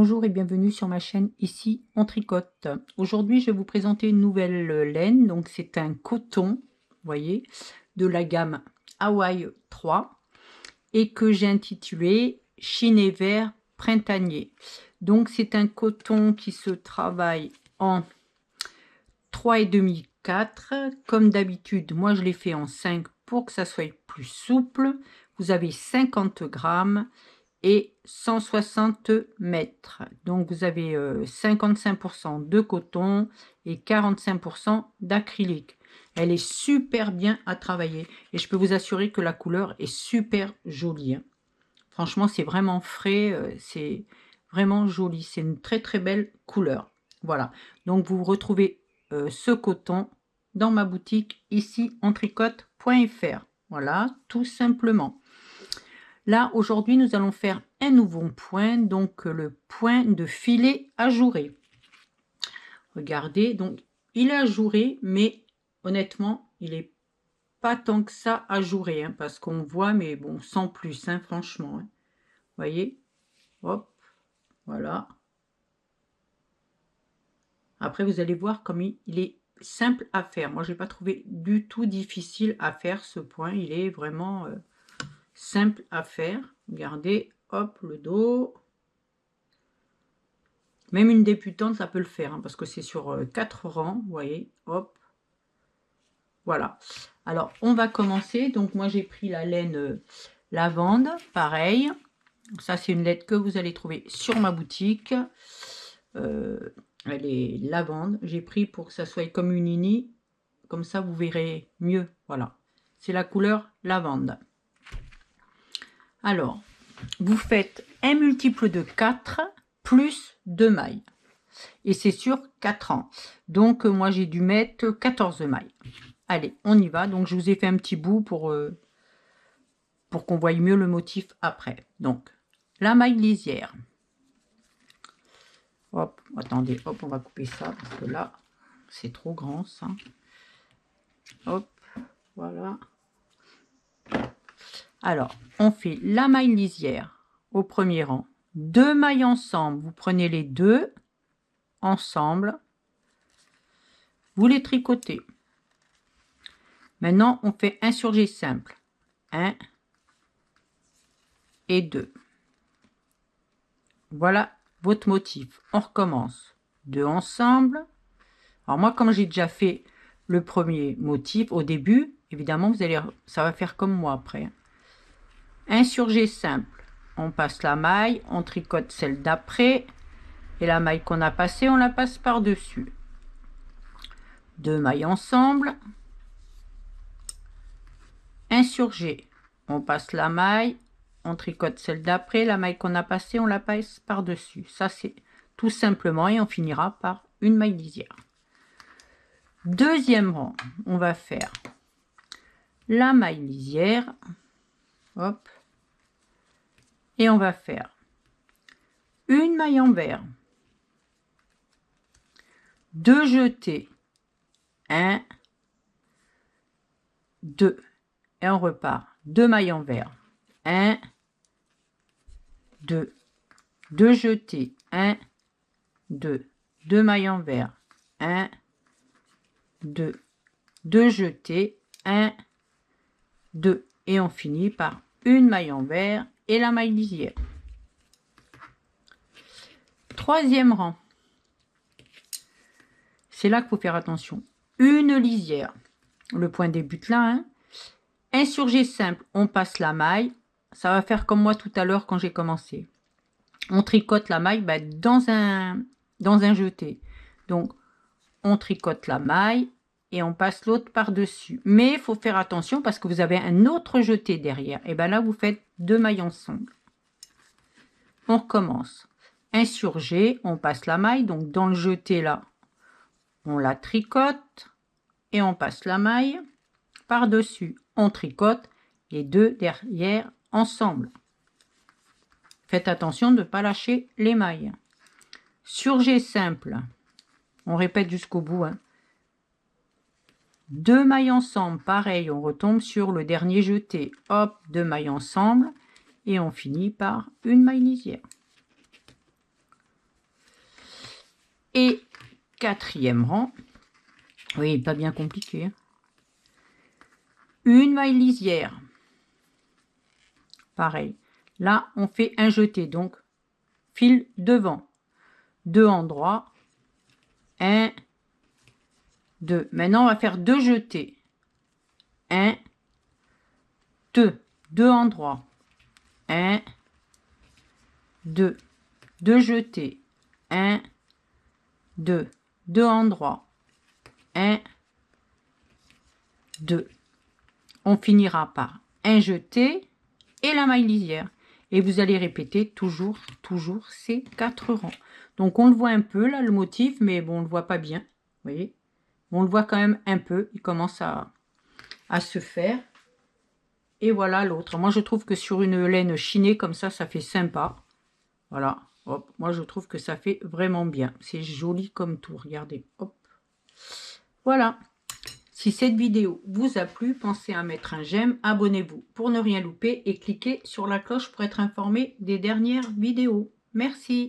Bonjour et bienvenue sur ma chaîne, ici on tricote. Aujourd'hui je vais vous présenter une nouvelle laine, donc c'est un coton, vous voyez, de la gamme Hawaii 3 et que j'ai intitulé Chiné vert printanier. Donc c'est un coton qui se travaille en 3,5 4. Comme d'habitude, moi je l'ai fait en 5 pour que ça soit plus souple. Vous avez 50 grammes et 160 mètres. Donc vous avez 55% de coton et 45% d'acrylique. Elle est super bien à travailler et je peux vous assurer que la couleur est super jolie. Franchement, c'est vraiment frais, c'est vraiment joli. C'est une très très belle couleur. Voilà. Donc vous retrouvez ce coton dans ma boutique ici en tricote.fr. Voilà, tout simplement. Là, aujourd'hui, nous allons faire un nouveau point, donc le point de filet ajouré. Regardez, donc il est ajouré, mais honnêtement, il est pas tant que ça ajouré, hein, parce qu'on voit, mais bon, sans plus, hein, franchement. Hein. Vous voyez, hop, voilà. Après, vous allez voir comme il est simple à faire. Moi, je n'ai pas trouvé du tout difficile à faire ce point. Il est vraiment simple à faire. Regardez, hop, le dos. Même une débutante, ça peut le faire, hein, parce que c'est sur 4 rangs, vous voyez, hop. Voilà. Alors, on va commencer. Donc, moi, j'ai pris la laine lavande, pareil. Ça, c'est une laine que vous allez trouver sur ma boutique. Elle est lavande. J'ai pris pour que ça soit comme une ini. Comme ça, vous verrez mieux. Voilà. C'est la couleur lavande. Alors, vous faites un multiple de 4 plus 2 mailles. Et c'est sur 4 ans. Donc, moi, j'ai dû mettre 14 mailles. Allez, on y va. Donc, je vous ai fait un petit bout pour qu'on voie mieux le motif après. Donc, la maille lisière. Hop, attendez, hop, on va couper ça parce que là, c'est trop grand, ça. Hop, voilà. Alors, on fait la maille lisière au premier rang. 2 mailles ensemble. Vous prenez les deux ensemble. Vous les tricotez. Maintenant, on fait un surjet simple. 1 et 2. Voilà votre motif. On recommence. 2 ensemble. Alors moi, comme j'ai déjà fait le premier motif au début, évidemment, ça va faire comme moi après. Un surjet simple. On passe la maille, on tricote celle d'après. Et la maille qu'on a passée, on la passe par-dessus. 2 mailles ensemble. Un surjet. On passe la maille, on tricote celle d'après, la maille qu'on a passée, on la passe par-dessus. Ça, c'est tout simplement, et on finira par une maille lisière. Deuxième rang, on va faire la maille lisière. Hop. Et on va faire une maille envers. 2 jetés. 1, 2. Et on repart. 2 mailles envers. 1, 2. 2 jetés. 1, 2. 2 mailles envers. 1, 2. 2 jetés. 1, 2. Et on finit par une maille envers et la maille lisière. Troisième rang. C'est là qu'il faut faire attention. Une lisière. Le point débute là. Hein. Un surjet simple, on passe la maille. Ça va faire comme moi tout à l'heure quand j'ai commencé. On tricote la maille dans un jeté. Donc, on tricote la maille et on passe l'autre par-dessus. Mais il faut faire attention parce que vous avez un autre jeté derrière. Et bien là, vous faites 2 mailles ensemble. On recommence. Un surjet, on passe la maille. Donc, dans le jeté là, on la tricote et on passe la maille par-dessus. On tricote les deux derrière ensemble. Faites attention de ne pas lâcher les mailles. Surjet simple. On répète jusqu'au bout. Hein. 2 mailles ensemble. Pareil, on retombe sur le dernier jeté. Hop, 2 mailles ensemble. Et on finit par une maille lisière. Et 4e rang. Oui, pas bien compliqué. Hein. Une maille lisière. Pareil. Là, on fait un jeté. Donc, fil devant. 2 endroits. 1, 2. Maintenant, on va faire 2 jetés. 1, 2. 2 endroits. 1, 2. 2 jetés. 1, 2. 2 endroits. 1, 2. On finira par un jeté et la maille lisière. Et vous allez répéter toujours ces 4 rangs. Donc, on le voit un peu, là, le motif, mais bon, on ne le voit pas bien. Vous voyez? On le voit quand même un peu. Il commence à se faire. Et voilà l'autre. Moi, je trouve que sur une laine chinée comme ça fait sympa. Voilà. Hop. Moi, je trouve que ça fait vraiment bien. C'est joli comme tout. Regardez. Hop. Voilà. Si cette vidéo vous a plu, pensez à mettre un j'aime, abonnez-vous pour ne rien louper et cliquez sur la cloche pour être informé des dernières vidéos. Merci.